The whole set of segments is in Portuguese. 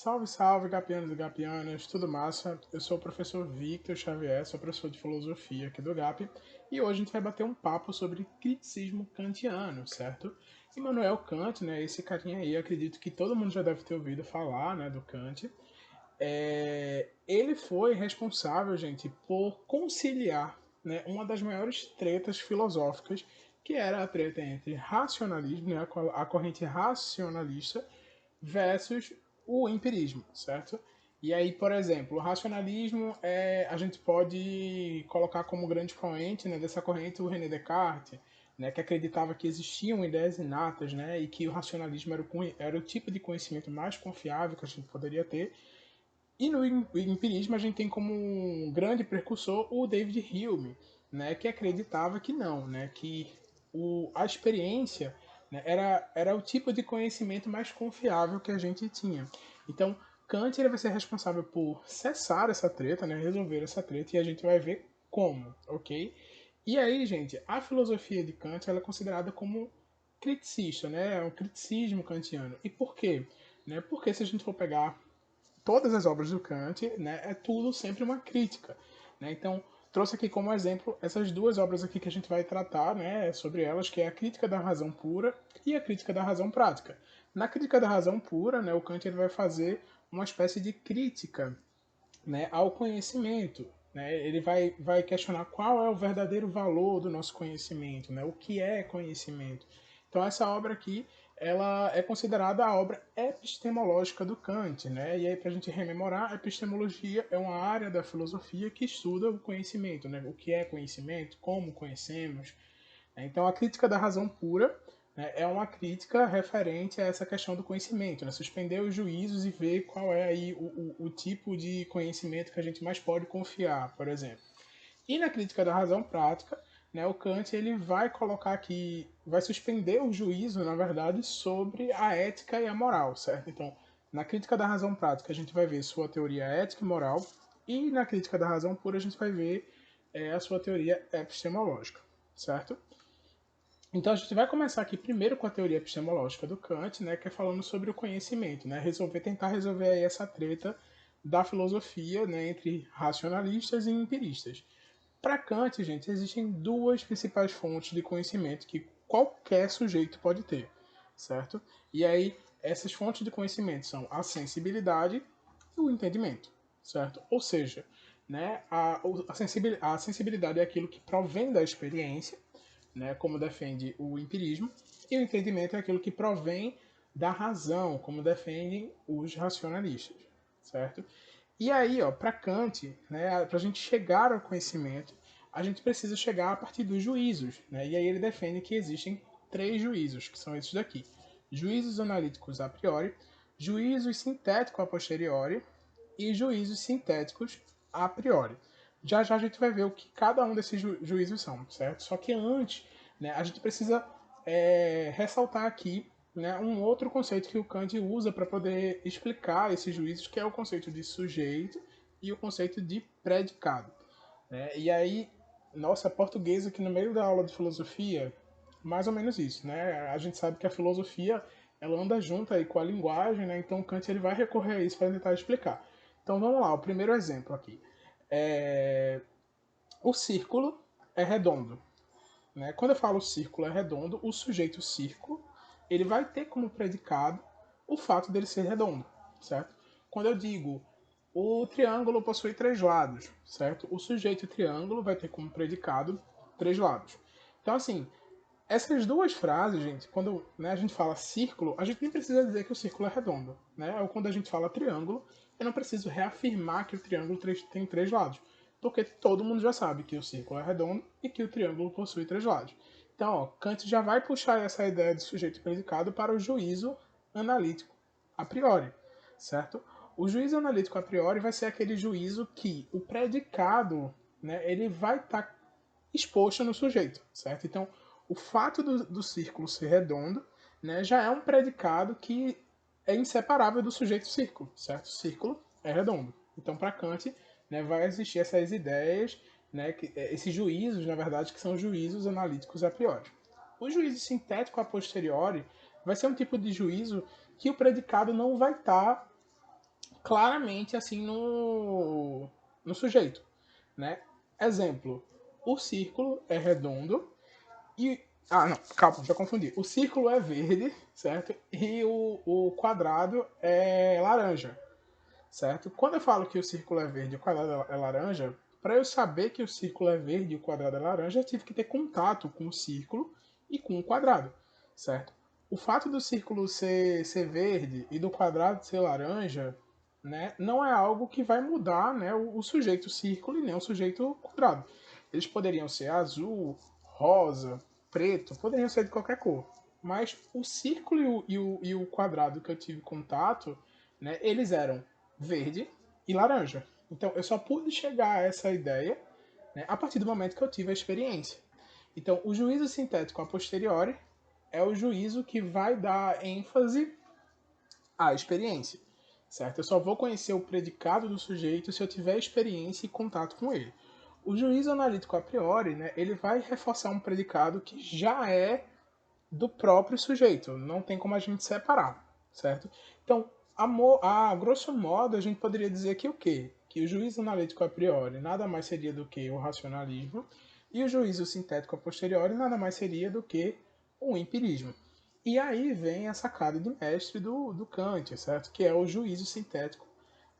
Salve, salve, gapianos e gapianas, tudo massa? Eu sou o professor Victor Xavier, sou professor de filosofia aqui do GAP, e hoje a gente vai bater um papo sobre criticismo kantiano, certo? Immanuel Kant, né, esse carinha aí, acredito que todo mundo já deve ter ouvido falar, né, do Kant. Ele foi responsável, gente, por conciliar, né, uma das maiores tretas filosóficas, que era a treta entre racionalismo, né, a corrente racionalista, versus o empirismo, certo? E aí, por exemplo, o racionalismo a gente pode colocar como grande expoente, né, dessa corrente o René Descartes, né, que acreditava que existiam ideias inatas, né, e que o racionalismo era o tipo de conhecimento mais confiável que a gente poderia ter. E no empirismo a gente tem como um grande precursor o David Hume, né, que acreditava que não, né, que a experiência, né, era o tipo de conhecimento mais confiável que a gente tinha. Então, Kant ele vai ser responsável por cessar essa treta, né, resolver essa treta, e a gente vai ver como, ok? E aí, gente, a filosofia de Kant ela é considerada como criticista, né, é um criticismo kantiano. E por quê? Né, porque se a gente for pegar todas as obras do Kant, né, é tudo sempre uma crítica. Né? Então, trouxe aqui como exemplo essas duas obras aqui que a gente vai tratar, né, sobre elas, que é a Crítica da Razão Pura e a Crítica da Razão Prática. Na Crítica da Razão Pura, né, o Kant ele vai fazer uma espécie de crítica, né, ao conhecimento. Né? Ele vai questionar qual é o verdadeiro valor do nosso conhecimento, né? O que é conhecimento. Então essa obra aqui ela é considerada a obra epistemológica do Kant. Né? E aí, para a gente rememorar, a epistemologia é uma área da filosofia que estuda o conhecimento, né? O que é conhecimento, como conhecemos. Então, a crítica da razão pura, né, é uma crítica referente a essa questão do conhecimento, né? Suspender os juízos e ver qual é aí o tipo de conhecimento que a gente mais pode confiar, por exemplo. E na crítica da razão prática, né, o Kant ele vai colocar aqui, vai suspender o juízo, na verdade, sobre a ética e a moral, certo? Então, na crítica da razão prática, a gente vai ver sua teoria ética e moral, e na crítica da razão pura, a gente vai ver a sua teoria epistemológica, certo? Então a gente vai começar aqui primeiro com a teoria epistemológica do Kant, né, que é falando sobre o conhecimento, né, tentar resolver aí essa treta da filosofia, né, entre racionalistas e empiristas. Para Kant, gente, existem duas principais fontes de conhecimento que qualquer sujeito pode ter, certo? E aí essas fontes de conhecimento são a sensibilidade e o entendimento, certo? Ou seja, né, a sensibilidade é aquilo que provém da experiência, né, como defende o empirismo, e o entendimento é aquilo que provém da razão, como defendem os racionalistas, certo? E aí, ó, para Kant, né, para a gente chegar ao conhecimento, a gente precisa chegar a partir dos juízos, né? E aí ele defende que existem três juízos, que são esses daqui: juízos analíticos a priori, juízos sintéticos a posteriori e juízos sintéticos a priori. Já já a gente vai ver o que cada um desses juízos são, certo? Só que antes, né, a gente precisa ressaltar aqui, né, um outro conceito que o Kant usa para poder explicar esses juízos, que é o conceito de sujeito e o conceito de predicado. Né? E aí, nossa, português aqui no meio da aula de filosofia, mais ou menos isso, né? A gente sabe que a filosofia ela anda junto aí com a linguagem, né? Então Kant ele vai recorrer a isso para tentar explicar. Então vamos lá, o primeiro exemplo aqui. O círculo é redondo. Né? Quando eu falo círculo é redondo, o sujeito círculo ele vai ter como predicado o fato dele ser redondo, certo? Quando eu digo o triângulo possui três lados, certo? O sujeito triângulo vai ter como predicado três lados. Então, assim, essas duas frases, gente, quando né, a gente fala círculo, a gente nem precisa dizer que o círculo é redondo. Né? Ou quando a gente fala triângulo, eu não preciso reafirmar que o triângulo tem três lados. Porque todo mundo já sabe que o círculo é redondo e que o triângulo possui três lados. Então, ó, Kant já vai puxar essa ideia de sujeito predicado para o juízo analítico a priori, certo? O juízo analítico a priori vai ser aquele juízo que o predicado, né, ele vai estar exposto no sujeito, certo? Então, o fato do círculo ser redondo, né, já é um predicado que é inseparável do sujeito círculo, certo? O círculo é redondo. Então, para Kant, né, vai existir essas ideias, né, esses juízos, na verdade, que são juízos analíticos a priori. O juízo sintético a posteriori vai ser um tipo de juízo que o predicado não vai estar claramente assim no sujeito, né? Exemplo, o círculo é redondo e... Ah, não, calma, já confundi. O círculo é verde, certo? E o quadrado é laranja, certo? Quando eu falo que o círculo é verde e o quadrado é laranja, para eu saber que o círculo é verde e o quadrado é laranja, eu tive que ter contato com o círculo e com o quadrado, certo? O fato do círculo ser verde e do quadrado ser laranja, né, não é algo que vai mudar, né, o sujeito círculo e nem o sujeito quadrado. Eles poderiam ser azul, rosa, preto, poderiam ser de qualquer cor. Mas o círculo e o quadrado que eu tive contato, né, eles eram verde e laranja. Então eu só pude chegar a essa ideia, né, a partir do momento que eu tive a experiência. Então o juízo sintético a posteriori é o juízo que vai dar ênfase à experiência, certo? Eu só vou conhecer o predicado do sujeito se eu tiver experiência e contato com ele. O juízo analítico a priori, né, ele vai reforçar um predicado que já é do próprio sujeito, não tem como a gente separar, certo? Então, a grosso modo, a gente poderia dizer que o quê? Que o juízo analítico a priori nada mais seria do que o racionalismo e o juízo sintético a posteriori nada mais seria do que o empirismo. E aí vem a sacada de mestre do Kant, certo? Que é o juízo sintético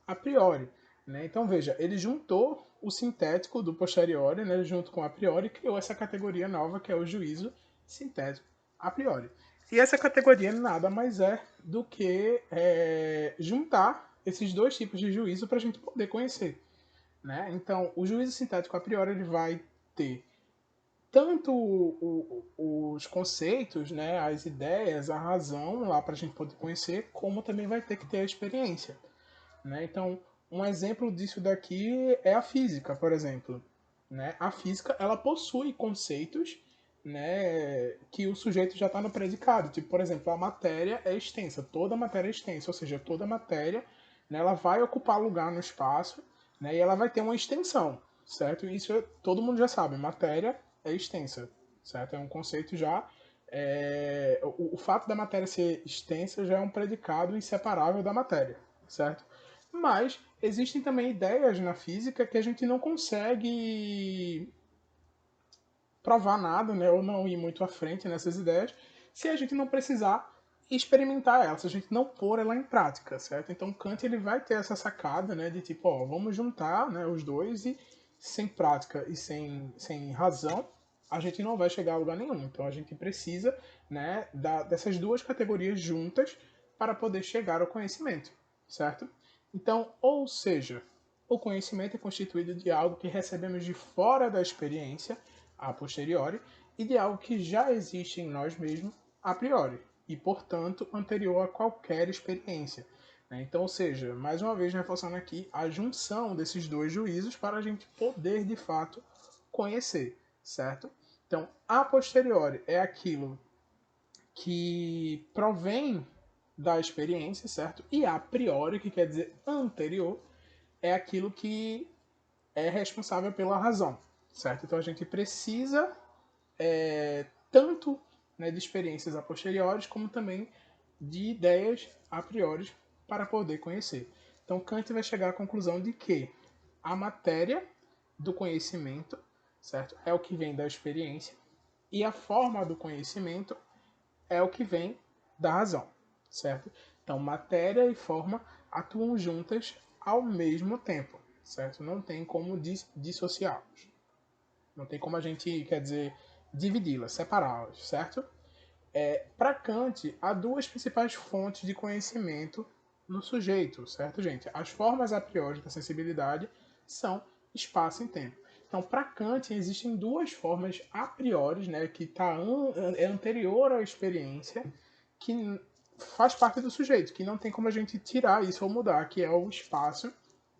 a priori. Né? Então veja, ele juntou o sintético do posteriori, né, junto com a priori, e criou essa categoria nova que é o juízo sintético a priori. E essa categoria nada mais é do que juntar esses dois tipos de juízo para a gente poder conhecer. Né? Então, o juízo sintético a priori ele vai ter tanto os conceitos, né, as ideias, a razão lá para a gente poder conhecer, como também vai ter que ter a experiência. Né? Então, um exemplo disso daqui é a física, por exemplo. Né? A física ela possui conceitos, né, que o sujeito já está no predicado. Tipo, por exemplo, a matéria é extensa, toda matéria é extensa, ou seja, toda matéria, né, ela vai ocupar lugar no espaço, né, e ela vai ter uma extensão, certo? Isso todo mundo já sabe, matéria é extensa, certo? É um conceito já. O fato da matéria ser extensa já é um predicado inseparável da matéria, certo? Mas existem também ideias na física que a gente não consegue provar nada, né, ou não ir muito à frente nessas ideias, se a gente não precisar experimentar ela, se a gente não pôr ela em prática, certo? Então Kant ele vai ter essa sacada, né, de tipo, ó, vamos juntar, né, os dois e sem prática e sem razão, a gente não vai chegar a lugar nenhum. Então a gente precisa, né, dessas duas categorias juntas para poder chegar ao conhecimento, certo? Então, ou seja, o conhecimento é constituído de algo que recebemos de fora da experiência, a posteriori, e de algo que já existe em nós mesmos a priori, e, portanto, anterior a qualquer experiência. Então, ou seja, mais uma vez reforçando aqui a junção desses dois juízos para a gente poder, de fato, conhecer, certo? Então, a posteriori é aquilo que provém da experiência, certo? E a priori, que quer dizer anterior, é aquilo que é responsável pela razão, certo? Então a gente precisa tanto, né, de experiências a posteriores, como também de ideias a priori para poder conhecer. Então Kant vai chegar à conclusão de que a matéria do conhecimento, certo, é o que vem da experiência e a forma do conhecimento é o que vem da razão, certo? Então matéria e forma atuam juntas ao mesmo tempo, certo? Não tem como dissociá-los. Não tem como a gente, quer dizer, dividi-las, separá-las, certo? Para Kant, há duas principais fontes de conhecimento no sujeito, certo, gente? As formas a priori da sensibilidade são espaço e tempo. Então, para Kant, existem duas formas a priori, né, que é anterior à experiência, que faz parte do sujeito, que não tem como a gente tirar isso ou mudar, que é o espaço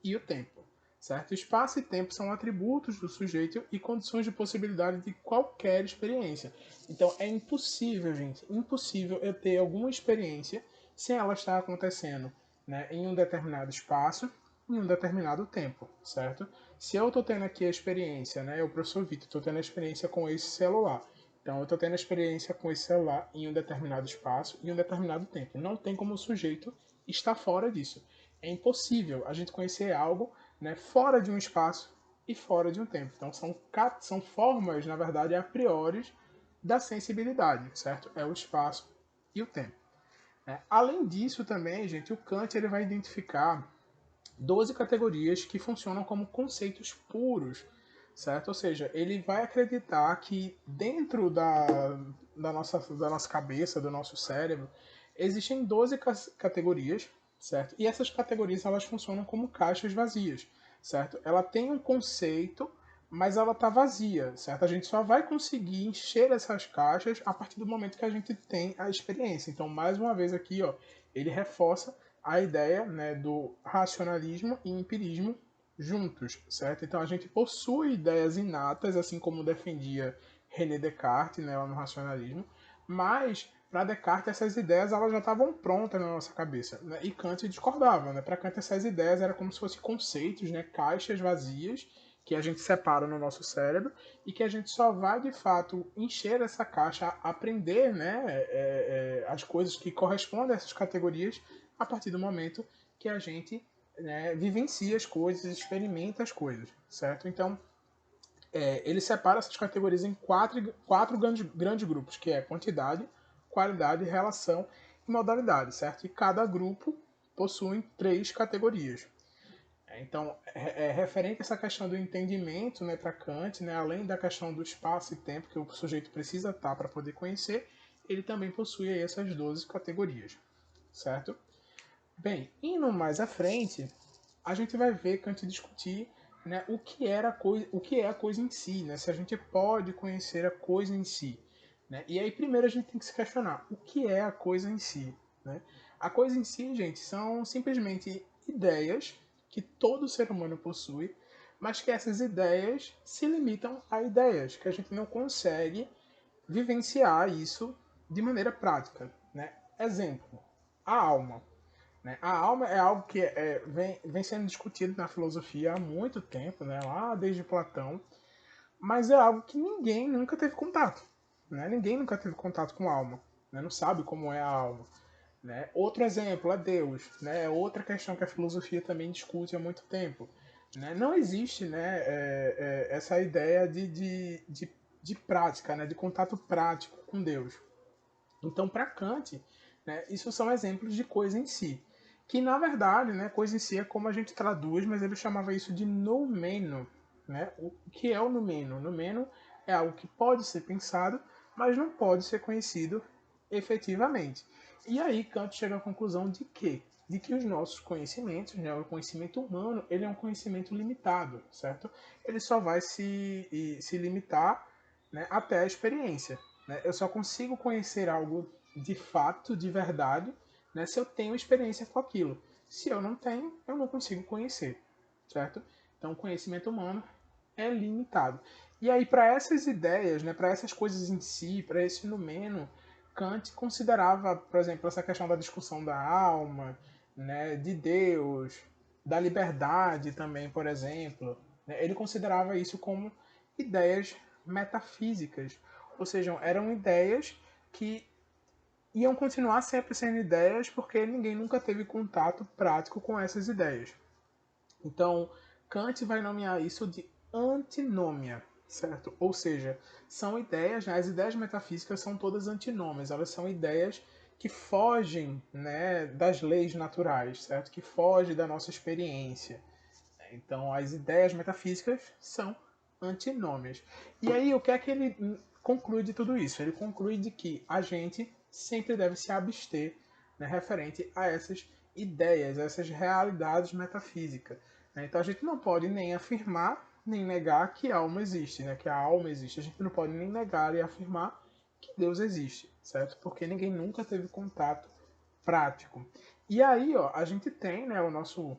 e o tempo. Certo? Espaço e tempo são atributos do sujeito e condições de possibilidade de qualquer experiência. Então é impossível, gente, impossível eu ter alguma experiência sem ela estar acontecendo, né, em um determinado espaço, em um determinado tempo, certo? Se eu estou tendo aqui a experiência, né, eu, professor Vitor, estou tendo a experiência com esse celular. Então eu estou tendo a experiência com esse celular em um determinado espaço e um determinado tempo. Não tem como o sujeito estar fora disso. é impossível a gente conhecer algo, né, fora de um espaço e fora de um tempo. Então são formas, na verdade, a priori da sensibilidade, certo? É o espaço e o tempo. Né? Além disso também, gente, o Kant ele vai identificar 12 categorias que funcionam como conceitos puros, certo? Ou seja, ele vai acreditar que dentro da nossa cabeça, do nosso cérebro, existem 12 categorias, certo? E essas categorias elas funcionam como caixas vazias, certo? Ela tem um conceito, mas ela está vazia, certo? A gente só vai conseguir encher essas caixas a partir do momento que a gente tem a experiência. Então, mais uma vez aqui, ó, ele reforça a ideia, né, do racionalismo e empirismo juntos, certo? Então a gente possui ideias inatas, assim como defendia René Descartes, né, no racionalismo, mas para Descartes essas ideias elas já estavam prontas na nossa cabeça, né? E Kant discordava, né? Para Kant essas ideias eram como se fossem conceitos, né, caixas vazias que a gente separa no nosso cérebro e que a gente só vai de fato encher essa caixa, aprender, né, as coisas que correspondem a essas categorias a partir do momento que a gente, né, vivencia as coisas, experimenta as coisas, certo? Então, ele separa essas categorias em quatro grandes grupos, que é quantidade, qualidade, relação e modalidade, certo? E cada grupo possui 3 categorias. Então, referente a essa questão do entendimento, né, para Kant, né, além da questão do espaço e tempo que o sujeito precisa estar para poder conhecer, ele também possui aí essas 12 categorias, certo? Bem, indo mais à frente, a gente vai ver Kant discutir, né, o que é a coisa em si, né, se a gente pode conhecer a coisa em si. Né? E aí, primeiro, a gente tem que se questionar o que é a coisa em si. Né? A coisa em si, gente, são simplesmente ideias que todo ser humano possui, mas que essas ideias se limitam a ideias, que a gente não consegue vivenciar isso de maneira prática. Né? Exemplo, a alma. Né? A alma é algo que vem sendo discutido na filosofia há muito tempo, né? Lá desde Platão, mas é algo que ninguém nunca teve contato. Né? Ninguém nunca teve contato com a alma, né? Não sabe como é a alma. Né? Outro exemplo é Deus. Né? É outra questão que a filosofia também discute há muito tempo. Né? Não existe, né, essa ideia de prática, né, de contato prático com Deus. Então, para Kant, né, isso são exemplos de coisa em si. Que, na verdade, né, coisa em si é como a gente traduz, mas ele chamava isso de noumeno. Né? O que é o noumeno? Noumeno é algo que pode ser pensado, mas não pode ser conhecido efetivamente. E aí Kant chega à conclusão de que? De que os nossos conhecimentos, né, o conhecimento humano, ele é um conhecimento limitado, certo? Ele só vai se limitar, né, até a experiência. Né? Eu só consigo conhecer algo de fato, de verdade, né, se eu tenho experiência com aquilo. Se eu não tenho, eu não consigo conhecer, certo? Então, o conhecimento humano é limitado. E aí, para essas ideias, né, para essas coisas em si, para esse noumeno, Kant considerava, por exemplo, essa questão da discussão da alma, né, de Deus, da liberdade também, por exemplo. Né, ele considerava isso como ideias metafísicas, ou seja, eram ideias que iam continuar sempre sendo ideias porque ninguém nunca teve contato prático com essas ideias. Então, Kant vai nomear isso de antinômia, certo? Ou seja, são ideias, né? As ideias metafísicas são todas antinômias, elas são ideias que fogem, né, das leis naturais, certo? Que fogem da nossa experiência. Então, as ideias metafísicas são antinômias. E aí, o que é que ele conclui de tudo isso? Ele conclui de que a gente sempre deve se abster, né, referente a essas ideias, a essas realidades metafísicas. Né? Então, a gente não pode nem afirmar, nem negar que a alma existe, né? Que a alma existe. A gente não pode nem negar e afirmar que Deus existe, certo? Porque ninguém nunca teve contato prático. E aí, ó, a gente tem, né, o nosso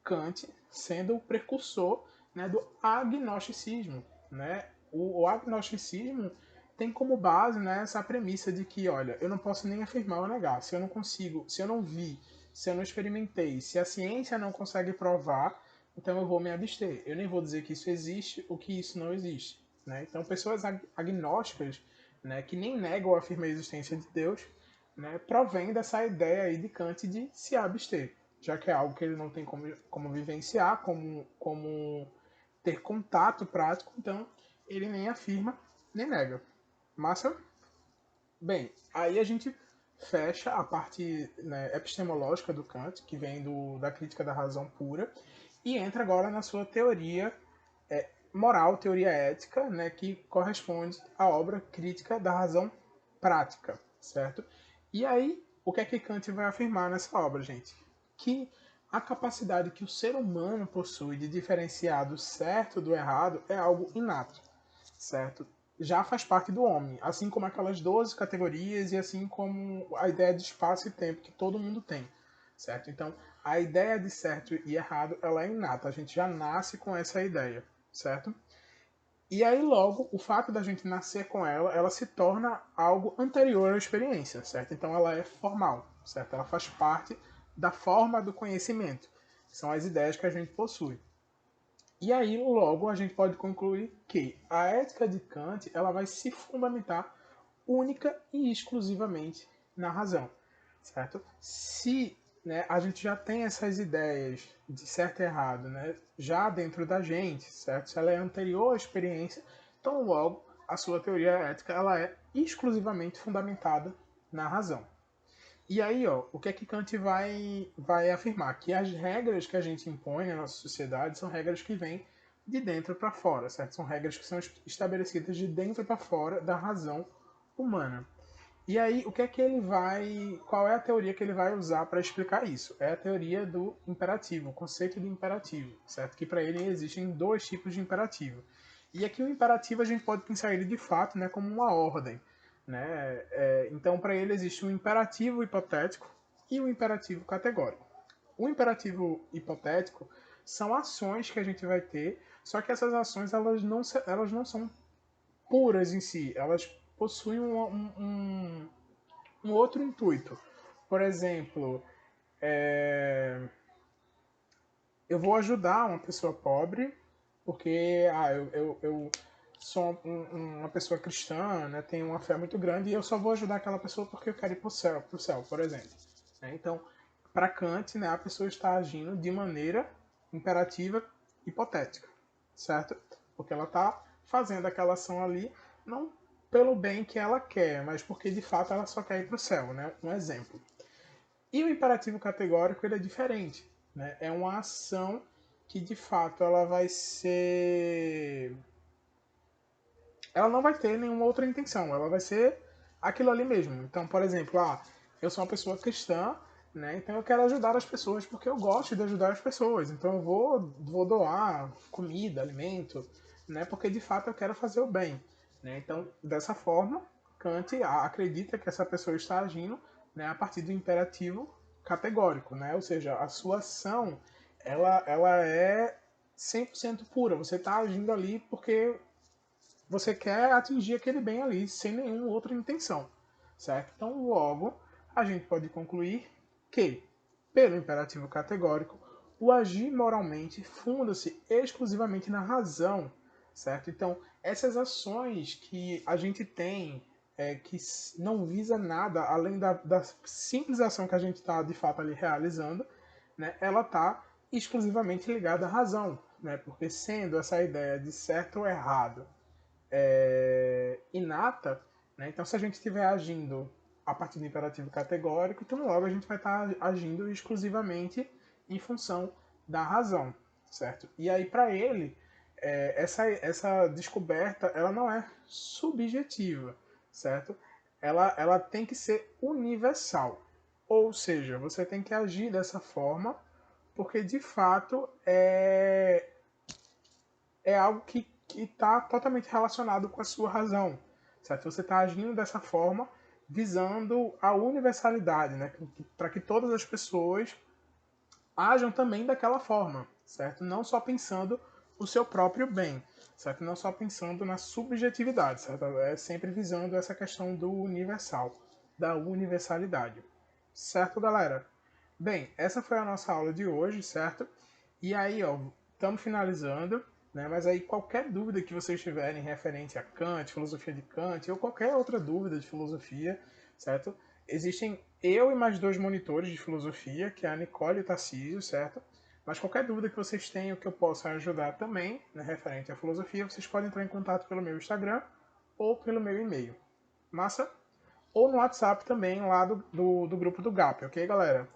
Kant sendo o precursor, né, do agnosticismo. Né? O agnosticismo tem como base, né, essa premissa de que, olha, eu não posso nem afirmar ou negar. Se eu não consigo, se eu não vi, se eu não experimentei, se a ciência não consegue provar, então eu vou me abster. Eu nem vou dizer que isso existe ou que isso não existe. Né? Então, pessoas agnósticas, né, que nem negam ou afirmam a existência de Deus, né, provém dessa ideia aí de Kant de se abster. já que é algo que ele não tem como vivenciar, como ter contato prático, então ele nem afirma nem nega. Massa? Bem, aí a gente fecha a parte, né, epistemológica do Kant, que vem da crítica da razão pura, e entra agora na sua teoria moral, teoria ética, né, que corresponde à obra Crítica da Razão Prática, certo? E aí, o que é que Kant vai afirmar nessa obra, gente? Que a capacidade que o ser humano possui de diferenciar do certo do errado é algo inato, certo? Já faz parte do homem, assim como aquelas 12 categorias e assim como a ideia de espaço e tempo que todo mundo tem, certo? Então, a ideia de certo e errado, ela é inata, a gente já nasce com essa ideia, certo? E aí logo, o fato da gente nascer com ela, ela se torna algo anterior à experiência, certo? Então ela é formal, certo? Ela faz parte da forma do conhecimento, que são as ideias que a gente possui. E aí logo a gente pode concluir que a ética de Kant, ela vai se fundamentar única e exclusivamente na razão, certo? Se, né, a gente já tem essas ideias de certo e errado, né, já dentro da gente, certo? Se ela é anterior à experiência, então logo a sua teoria ética ela é exclusivamente fundamentada na razão. E aí, ó, o que é que Kant vai afirmar? Que as regras que a gente impõe na nossa sociedade são regras que vêm de dentro para fora, certo? São regras que são estabelecidas de dentro para fora da razão humana. E aí, o que é que ele vai. Qual é a teoria que ele vai usar para explicar isso? É a teoria do imperativo, o conceito de imperativo, certo? Que para ele existem dois tipos de imperativo. E aqui o imperativo a gente pode pensar ele de fato, né, como uma ordem. Né? Então, para ele existe um imperativo hipotético e um imperativo categórico. O imperativo hipotético são ações que a gente vai ter, só que essas ações elas não são puras em si, elas possuem um outro intuito. Por exemplo, eu vou ajudar uma pessoa pobre porque eu sou uma pessoa cristã, né, tenho uma fé muito grande e eu só vou ajudar aquela pessoa porque eu quero ir para o céu, por exemplo. Então, para Kant, né, a pessoa está agindo de maneira imperativa hipotética, certo? Porque ela está fazendo aquela ação ali não pelo bem que ela quer, mas porque de fato ela só quer ir para o céu, né? Um exemplo. E o imperativo categórico ele é diferente, né? É uma ação que de fato ela vai ser, ela não vai ter nenhuma outra intenção, ela vai ser aquilo ali mesmo. Então, por exemplo, eu sou uma pessoa cristã, né? Então eu quero ajudar as pessoas porque eu gosto de ajudar as pessoas. Então eu vou doar comida, alimento, né? Porque de fato eu quero fazer o bem, né? Então, dessa forma, Kant acredita que essa pessoa está agindo, né, a partir do imperativo categórico, né? Ou seja, a sua ação ela é 100% pura. Você está agindo ali porque você quer atingir aquele bem ali, sem nenhuma outra intenção, certo? Então, logo, a gente pode concluir que, pelo imperativo categórico, o agir moralmente funda-se exclusivamente na razão, certo? Então, essas ações que a gente tem, que não visa nada além da simples ação que a gente está, de fato, ali realizando, né? Ela está exclusivamente ligada à razão, né? Porque sendo essa ideia de certo ou errado inata, né? Então se a gente estiver agindo a partir do imperativo categórico, então logo a gente vai estar agindo exclusivamente em função da razão, certo? E aí para ele essa descoberta ela não é subjetiva, certo? Ela tem que ser universal, ou seja, você tem que agir dessa forma porque de fato é algo que está totalmente relacionado com a sua razão, certo? Você está agindo dessa forma visando a universalidade, né? Para que todas as pessoas ajam também daquela forma, certo? Não só pensando o seu próprio bem, certo? Não só pensando na subjetividade, certo? É sempre visando essa questão do universal, da universalidade. Certo, galera? Bem, essa foi a nossa aula de hoje, certo? E aí, ó, estamos finalizando, né? Mas aí qualquer dúvida que vocês tiverem referente a Kant, filosofia de Kant, ou qualquer outra dúvida de filosofia, certo? Existem eu e mais 2 monitores de filosofia, que é a Nicole e o Tarcísio, certo? Mas qualquer dúvida que vocês tenham que eu possa ajudar também, né, referente à filosofia, vocês podem entrar em contato pelo meu Instagram ou pelo meu e-mail. Massa? Ou no WhatsApp também, lá do grupo do GAP, ok, galera?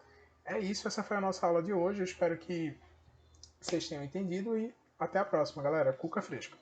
É isso, essa foi a nossa aula de hoje. Eu espero que vocês tenham entendido e até a próxima, galera. Cuca fresca.